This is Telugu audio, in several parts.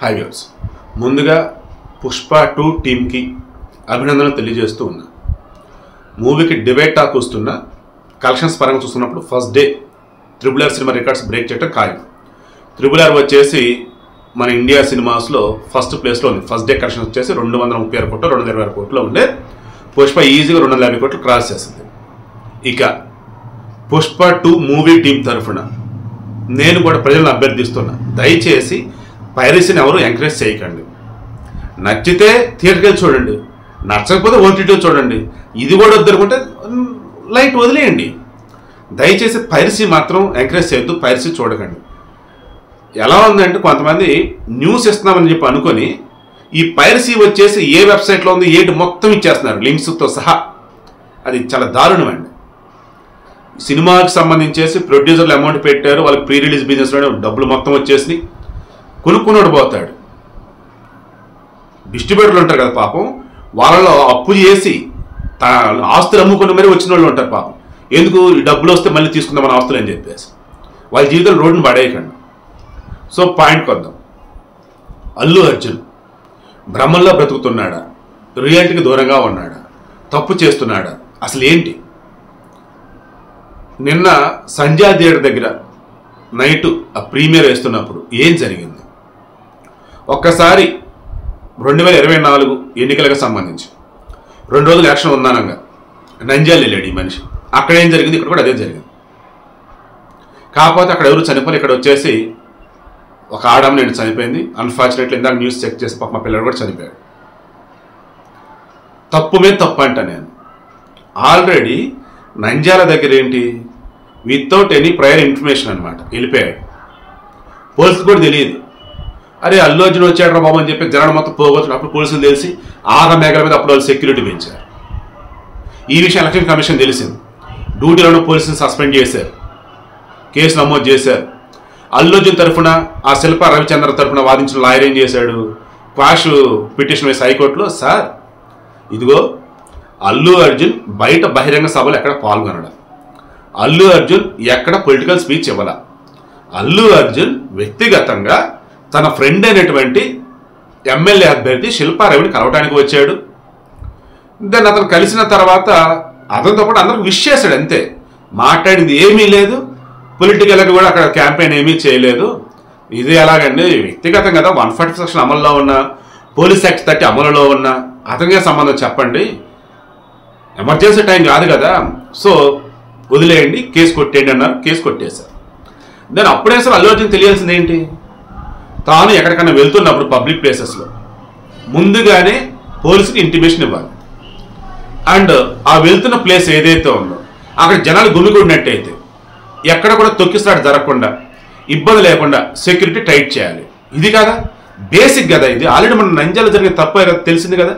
హై వ్యూవర్స్, ముందుగా పుష్ప 2 టీమ్కి అభినందనలు తెలియజేస్తూ ఉన్నా. మూవీకి డిబేట్ టాక్ వస్తున్న కలెక్షన్స్ పరంగా చూస్తున్నప్పుడు first day RRR cinema records break చేయడం ఖాయం. RRR వచ్చేసి మన ఇండియా సినిమాస్లో ఫస్ట్ ప్లేస్లో ఉంది. ఫస్ట్ డే కలెక్షన్ వచ్చేసి 236 కోట్లు 226 కోట్లు ఉండే పుష్ప ఈజీగా 250 కోట్లు క్రాస్ చేస్తుంది. ఇక పుష్ప 2 మూవీ టీం తరఫున నేను కూడా ప్రజలను అభ్యర్థిస్తున్నా, దయచేసి పైరసీని ఎవరు ఎంకరేజ్ చేయకండి. నచ్చితే థియేటర్కి వెళ్ళి చూడండి, నచ్చకపోతే ఓటీటీ చూడండి. ఇది కూడా వద్దనుకుంటే లైట్ వదిలేయండి. దయచేసి పైరసీ మాత్రం ఎంకరేజ్ చేయొద్దు, పైరసీ చూడకండి. ఎలా ఉందంటే కొంతమంది న్యూస్ ఇస్తున్నామని చెప్పి అనుకొని ఈ పైరసీ వచ్చేసి ఏ వెబ్సైట్లో ఉంది ఏంటి మొత్తం ఇచ్చేస్తున్నారు లింక్స్తో సహా. అది చాలా దారుణమండి. సినిమాకి సంబంధించేసి ప్రొడ్యూసర్లు అమౌంట్ పెట్టారు, వాళ్ళకి ప్రీ రిలీజ్ బిజినెస్లో డబ్బులు మొత్తం వచ్చేసి కొనుక్కున్నాడు పోతాడు. డిస్ట్రిబ్యూటర్లు ఉంటారు కదా పాపం, వాళ్ళలో అప్పు చేసి ఆస్తులు అమ్ముకుని మరీ వచ్చిన వాళ్ళు ఉంటారు పాపం. ఎందుకు డబ్బులు వస్తే మళ్ళీ తీసుకుందాం మన ఆస్తులు అని చెప్పేసి వాళ్ళ జీవితంలో రోడ్డును పడేయకండి. సో పాయింట్కి వద్దాం. అల్లు అర్జున్ భ్రమంలో బ్రతుకుతున్నాడా, రియాలిటీకి దూరంగా ఉన్నాడా, తప్పు చేస్తున్నాడా, అసలు ఏంటి? నిన్న సంజయ్ థియేటర్ దగ్గర నైటు ఆ ప్రీమియర్ వేస్తున్నప్పుడు ఏం జరిగింది? ఒక్కసారి 2024 ఎన్నికలకు సంబంధించి 2 రోజులు యాక్షన్ ఉందానంగా నంద్యాల వెళ్ళాడు ఈ మనిషి. అక్కడ ఏం జరిగింది, ఇక్కడ కూడా అదే జరిగింది. కాకపోతే అక్కడ ఎవరు చనిపోయి, ఇక్కడ వచ్చేసి ఒక ఆడమ నేను చనిపోయింది. అన్ఫార్చునేట్లీ ఇందాక న్యూస్ చెక్ చేసి పాప మా పిల్లడు కూడా చనిపోయాడు. తప్పు మీద తప్పు అంట నేను. ఆల్రెడీ నంద్యాల దగ్గర ఏంటి, వితౌట్ ఎనీ ప్రయర్ ఇన్ఫర్మేషన్ అనమాట వెళ్ళిపోయాడు. పోలీసులు కూడా తెలియదు. అరే అల్లు అర్జున్ వచ్చాడు రా బాబు అని చెప్పి జనం మొత్తం పోగొచ్చు. అప్పుడు పోలీసులు తెలిసి 6 మేఘాల మీద అప్పుడు వాళ్ళు సెక్యూరిటీ పెంచారు. ఈ విషయం ఎలక్షన్ కమిషన్ తెలిసింది. డ్యూటీలోనే పోలీసులు సస్పెండ్ చేశారు, కేసు నమోదు చేశారు. అల్లు అర్జున్ తరఫున ఆ శిల్ప రవిచంద్ర తరఫున వాదించిన లాయర్ ఏం చేశాడు, క్వాష్ పిటిషన్ వేసి హైకోర్టులో, సార్ ఇదిగో అల్లు అర్జున్ బయట బహిరంగ సభలు ఎక్కడ పాల్గొనడం, అల్లు అర్జున్ ఎక్కడ పొలిటికల్ స్పీచ్ ఇవ్వాల, అల్లు అర్జున్ వ్యక్తిగతంగా తన ఫ్రెండ్ అయినటువంటి ఎమ్మెల్యే అభ్యర్థి శిల్పా రవిని కలవటానికి వచ్చాడు. దాన్ని అతను కలిసిన తర్వాత అతనితో పాటు అందరికి విష్ చేశాడు, అంతే. మాట్లాడింది ఏమీ లేదు, పొలిటికల్గా కూడా అక్కడ క్యాంపెయిన్ ఏమీ చేయలేదు. ఇది ఎలాగండి, వ్యక్తిగతం కదా. 140 సెక్షన్ అమల్లో ఉన్న, పోలీస్ యాక్ట్ 30 అమలులో ఉన్న, అతనికే సంబంధం చెప్పండి. ఎమర్జెన్సీ టైం కాదు కదా, సో వదిలేయండి, కేసు కొట్టేయండి అన్నారు. కేసు కొట్టేశారు. దాన్ని అప్పుడే అసలు అల్లు అర్జున్ తెలియాల్సింది ఏంటి, తాను ఎక్కడికైనా వెళ్తున్నప్పుడు పబ్లిక్ ప్లేసెస్లో ముందుగానే పోలీసుకి ఇంటిమేషన్ ఇవ్వాలి. అండ్ ఆ వెళ్తున్న ప్లేస్ ఏదైతే ఉందో అక్కడ జనాలు గుమిగూడినట్టయితే ఎక్కడ కూడా తొక్కిసలాట జరగకుండా, ఇబ్బంది లేకుండా సెక్యూరిటీ టైట్ చేయాలి. ఇది కదా బేసిక్ కదా. ఇది ఆల్రెడీ మన నంద్యాల జరిగిన తప్పే కదా, తెలిసింది కదా.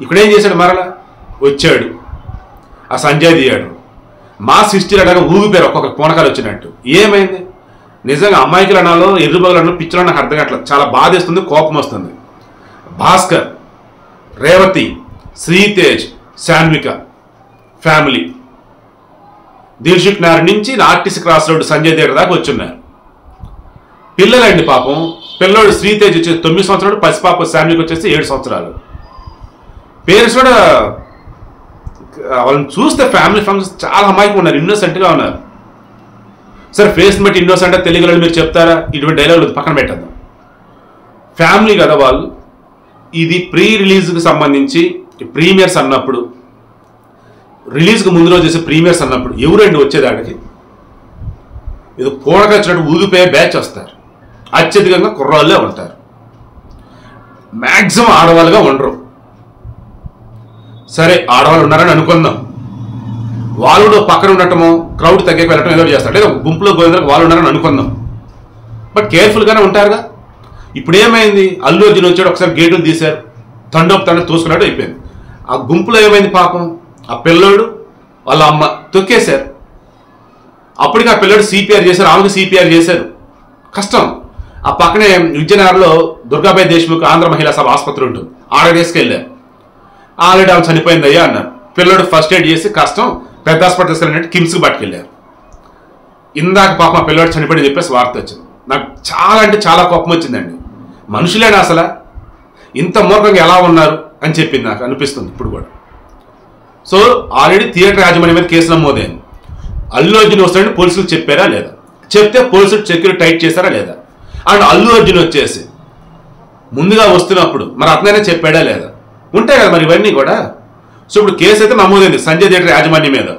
ఇక్కడేం చేశాడు, మరలా వచ్చాడు ఆ సంజయ్ థియేటర్ మా సిస్టర్ అడగా ఊగిపోయారు, ఒక్కొక్క పూనకాలు వచ్చినట్టు. ఏమైంది? నిజంగా అమ్మాయికి అనాలో ఎర్రుబగలను పిచ్చలో నాకు అర్థం కావట్లేదు. చాలా బాధేస్తుంది, కోపం వస్తుంది. భాస్కర్, రేవతి, శ్రీతేజ్, శాన్విక ఫ్యామిలీ దిల్షుక్ నగర్ నుంచి RTC cross road Sanjay theatre దాకా వచ్చున్నారు. పిల్లలండి పాపం. పిల్లోడు శ్రీతేజ్ వచ్చేసి 9 సంవత్సరాలు, పసిపాప శాన్విక వచ్చేసి 7 సంవత్సరాలు. పేరెంట్స్ కూడా వాళ్ళని చూస్తే ఫ్యామిలీ చాలా అమాయకంగా ఉన్నారు, ఇన్నోసెంట్గా ఉన్నారు. సరే ఫేస్ బట్టి ఇన్నోసెంట్ తెలియగలని మీరు చెప్తారా? ఇటువంటి డైలాగులు పక్కన పెట్టద్దాం. ఫ్యామిలీ కదా వాళ్ళు. ఇది ప్రీ రిలీజ్కి సంబంధించి ప్రీమియర్స్ అన్నప్పుడు, రిలీజ్కి ముందు రోజు చేసే ప్రీమియర్స్ అన్నప్పుడు ఎవరండి వచ్చేదానికి? ఇది పూడగా వచ్చినట్టు ఊగిపోయే బ్యాచ్ వస్తారు. అత్యధికంగా కుర్రాళ్ళే ఉంటారు, మ్యాక్సిమం ఆడవాళ్ళుగా ఉండరు. సరే ఆడవాళ్ళు ఉన్నారని అనుకుందాం, వాళ్ళు పక్కన ఉండటమో క్రౌడ్ తగ్గకి వెళ్ళటం ఏదో చేస్తారు, లేదా గుంపులో గోవిందరికి వాళ్ళు ఉన్నారని అనుకుందాం. బట్ కేర్ఫుల్గానే ఉంటారుగా. ఇప్పుడు ఏమైంది, అల్లు అర్జున్ వచ్చాడు, ఒకసారి గేటులు తీశారు, తండోపు తోసుకున్నట్టు అయిపోయింది. ఆ గుంపులో ఏమైంది పాపం, ఆ పిల్లోడు వాళ్ళ అమ్మ తొక్కేశారు. అప్పటికి ఆ పిల్లోడు సిపిఆర్ చేశారు, ఆమెకు సిపిఆర్ చేశారు. కష్టం. ఆ పక్కనే విజయనగరంలో దుర్గాబాయి దేశ్ముఖ్ ఆంధ్ర మహిళా సభ ఆసుపత్రి ఉంటుంది, ఆడ తీసుకెళ్ళారు. ఆల్రెడీ ఆమె చనిపోయింది అయ్యా అన్నారు. పిల్లోడు ఫస్ట్ ఎయిడ్ చేసి కష్టం పెద్ద హాస్పిటల్ తీసుకెళ్ళినట్టు కిమ్స్కి పట్టుకెళ్ళారు. ఇందాక పాప మా పిల్లోడు చనిపోయి చెప్పేసి వార్త వచ్చింది. నాకు చాలా అంటే చాలా కోపం వచ్చిందండి. మనుషులేనా అసలు? ఇంత మూర్ఖంగా ఎలా ఉన్నారు అని చెప్పింది నాకు అనిపిస్తుంది ఇప్పుడు కూడా. సో ఆల్రెడీ థియేటర్ యాజమాన్యం మీద కేసు నమోదైంది. అల్లు అర్జున్ వస్తాడని పోలీసులకు చెప్పారా లేదా? చెప్తే పోలీసులు సెక్యూరిటీ టైట్ చేశారా లేదా? అండ్ అల్లు అర్జున్ వచ్చేసి ముందుగా వస్తున్నప్పుడు మరి అతనైనా చెప్పాడా లేదా? ఉంటాయి కదా మరి ఇవన్నీ కూడా. సో ఇప్పుడు కేసు అయితే నమోదైంది సంజయ్ థియేటర్ యాజమాన్యం మీద.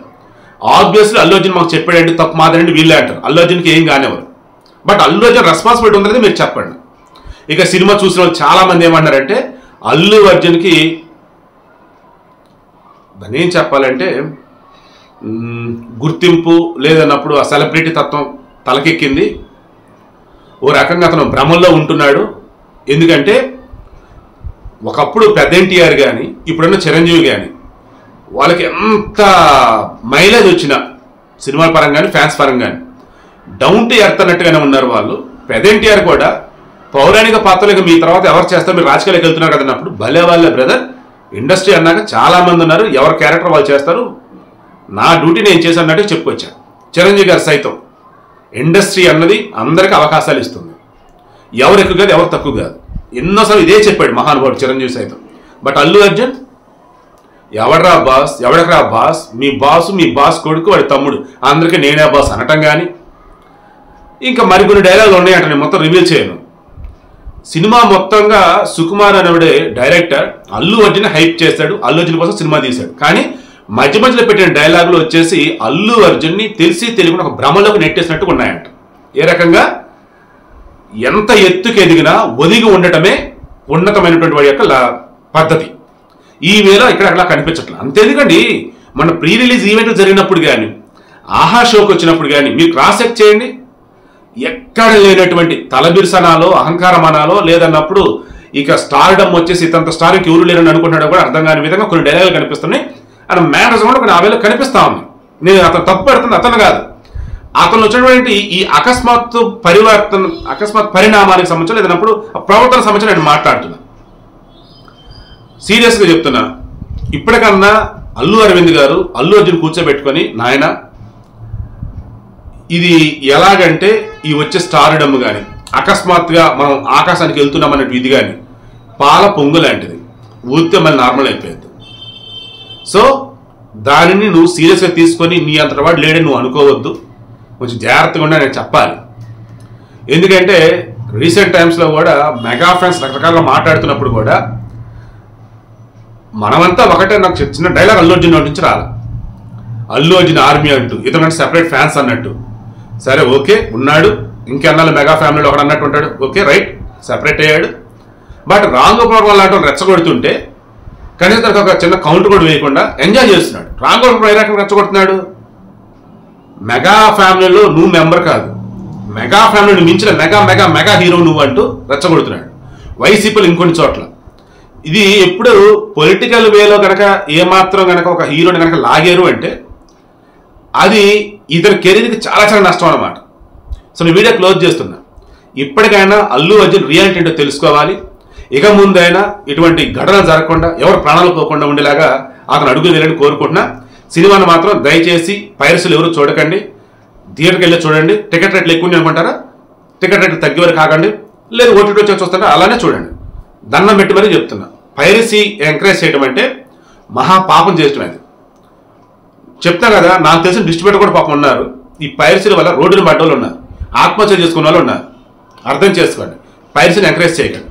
ఆబ్వియస్లీ అల్లు అర్జున్ మాకు చెప్పాడంటే తప్పు మాదండి వీళ్ళే అంటారు. అల్లు అర్జున్కి ఏం కానివ్వరు. బట్ అల్లు అర్జున్ రెస్పాన్సిబిలిటీ ఉందనేది మీరు చెప్పండి. ఇక సినిమా చూసిన వాళ్ళు చాలా మంది ఏమన్నారంటే అల్లు అర్జున్కి దాన్ని ఏం చెప్పాలంటే గుర్తింపు లేదన్నప్పుడు ఆ సెలబ్రిటీ తత్వం తలకెక్కింది. ఓ రకంగా అతను భ్రమంలో ఉంటున్నాడు. ఎందుకంటే ఒకప్పుడు పెద్ద ఎన్టీఆర్ కానీ ఇప్పుడున్న చిరంజీవి కానీ వాళ్ళకి ఎంత మైలేజ్ వచ్చినా సినిమాల పరంగా కానీ ఫ్యాన్స్ పరంగా కానీ డౌన్ టు ఎర్త్ అన్నట్టుగానే ఉన్నారు వాళ్ళు. పెద్ద ఎన్టీఆర్ కూడా పౌరాణిక పాత్రలకు మీ తర్వాత ఎవరు చేస్తారు, మీరు రాజకీయాలకు వెళ్తున్నారు కదా అన్నప్పుడు భలే వాళ్ళే బ్రదర్, ఇండస్ట్రీ అన్నాక చాలామంది ఉన్నారు, ఎవరి క్యారెక్టర్ వాళ్ళు చేస్తారు, నా డ్యూటీ నేను చేశాను అన్నట్టు చెప్పుకొచ్చాను. చిరంజీవి గారు సైతం ఇండస్ట్రీ అన్నది అందరికీ అవకాశాలు ఇస్తుంది, ఎవరు ఎక్కువ కాదు ఎవరు తక్కువ కాదు. ఎన్నోసార్లు ఇదే చెప్పాడు మహానుభావుడు చిరంజీవి సైతం. బట్ అల్లు అర్జున్ ఎవడరా బాస్, ఎవడకరా బాస్, మీ బాస్ కొడుకు వాడి తమ్ముడు, అందరికీ నేనే బాస్ అనటం కానీ ఇంకా మరికొన్ని డైలాగులు ఉన్నాయంట, నేను మొత్తం రివీల్ చేయను. సినిమా మొత్తంగా సుకుమార్ అనేవాడే డైరెక్టర్ అల్లు అర్జున్ హైప్ చేస్తాడు, అల్లు అర్జున్ కోసం సినిమా తీశాడు. కానీ మధ్య మధ్యలో పెట్టిన డైలాగులు వచ్చేసి అల్లు అర్జున్ని తెలిసి తెలియకుండా ఒక భ్రమలోకి నెట్టేసినట్టు ఉన్నాయంట. ఏ రకంగా ఎంత ఎత్తుకు ఎదిగినా ఒదిగి ఉండటమే ఉన్నతమైనటువంటి వాడి యొక్క పద్ధతి. ఈ వేళ ఇక్కడ అలా కనిపించట్లేదు. అంతేందుకండి మన ప్రీ రిలీజ్ ఈవెంట్లు జరిగినప్పుడు కానీ ఆహా షోకి వచ్చినప్పుడు కానీ మీరు క్రాస్ చెక్ చేయండి, ఎక్కడ లేనటువంటి తలబిర్సనాలో అహంకారమనాలో లేదన్నప్పుడు ఇక స్టార్డమ్ వచ్చేసి ఇతంత స్టార్కి ఎవరు లేరని అనుకుంటున్నాడో కూడా అర్థం కాని విధంగా కొన్ని డైలాగులు కనిపిస్తున్నాయి. అండ్ మ్యాటర్స్ కూడా కొన్ని ఆవేళ కనిపిస్తా ఉంది. నేను అతను తప్పు పెడుతుంది అతను కాదు, అతను వచ్చినటువంటి ఈ అకస్మాత్ పరిణామానికి సంబంధించి లేదన్నప్పుడు ప్రవర్తన సంబంధించి నేను మాట్లాడుతున్నా. సీరియస్గా చెప్తున్నా, ఇప్పటికన్నా అల్లు అరవింద్ గారు అల్లు అర్జున్ కూర్చోబెట్టుకొని నాయన ఇది ఎలాగంటే ఈ వచ్చే స్టార్డమ్ కానీ అకస్మాత్తుగా మనం ఆకాశానికి వెళ్తున్నాం అన్నట్టు ఇది కానీ పాల పొంగు లాంటిది, ఊరితే మళ్ళీ నార్మల్ అయిపోయింది. సో దానిని నువ్వు సీరియస్గా తీసుకొని నీ అంతటి వాడు లేడని నువ్వు అనుకోవద్దు, కొంచెం జాగ్రత్తగా ఉండి నేను చెప్పాలి. ఎందుకంటే రీసెంట్ టైమ్స్లో కూడా మెగా ఫ్యాన్స్ రకరకాలుగా మాట్లాడుతున్నప్పుడు కూడా మనమంతా ఒకటే, నాకు చిన్న డైలాగ్ అల్లు అర్జున్ నుంచి రాలి, అల్లు అర్జున్ ఆర్మీ అంటూ ఇతను సెపరేట్ ఫ్యాన్స్ అన్నట్టు. సరే ఓకే ఉన్నాడు, ఇంకెన్నాళ్ళు మెగా ఫ్యామిలీలో ఒకడు అన్నట్టు ఉంటాడు, ఓకే రైట్ సెపరేట్ అయ్యాడు. బట్ రాంగ్ గోపాల్ లాంటి రెచ్చగొడుతుంటే కనీసం తనకు ఒక చిన్న కౌంటర్ కూడా వేయకుండా ఎంజాయ్ చేస్తున్నాడు. రాంగ్ గోపాల్ ఏ రకంగా రెచ్చగొడుతున్నాడు? మెగా ఫ్యామిలీలో నువ్వు మెంబర్ కాదు, మెగా ఫ్యామిలీని మించిన మెగా మెగా మెగా హీరో నువ్వు అంటూ రెచ్చగొడుతున్నాడు. వైసీపీలు ఇంకొన్ని చోట్ల ఇది ఎప్పుడు పొలిటికల్ వేలో కనుక ఏమాత్రం కనుక ఒక హీరోని కనుక లాగారు అంటే అది ఇతని కెరీర్కి చాలా చాలా నష్టం అన్నమాట. సో నేను వీడియో క్లోజ్ చేస్తున్నా. ఇప్పటికైనా అల్లు అర్జున్ రియాలిటీ ఏంటో తెలుసుకోవాలి. ఇక ముందైనా ఇటువంటి ఘటనలు జరగకుండా ఎవరు ప్రాణాలు పోకుండా ఉండేలాగా అతను అడుగులు వేయాలని కోరుకుంటున్నా. సినిమాను మాత్రం దయచేసి పైరసీలు ఎవరు చూడకండి, థియేటర్కి వెళ్ళి చూడండి. టికెట్ రేట్లు ఎక్కువ అనుకుంటారా, టికెట్ రేట్లు తగ్గే వరకు కాకండి, లేదు ఓటీటీ వచ్చి చూస్తారా అలానే చూడండి. దండం పెట్టి మరీ చెప్తున్నా, పైరసీ ఎంకరేజ్ చేయడం అంటే మహాపాపం చేయటం. అది చెప్తా కదా, నాకు తెలిసిన డిస్ట్రిబ్యూటర్ కూడా పాపం ఉన్నారు. ఈ పైరసీల వల్ల రోడ్డును పడ్డ వాళ్ళు ఉన్నారు, ఆత్మహత్య చేసుకున్న వాళ్ళు ఉన్నారు. అర్థం చేసుకోండి, పైరసీని ఎంకరేజ్ చేయకండి.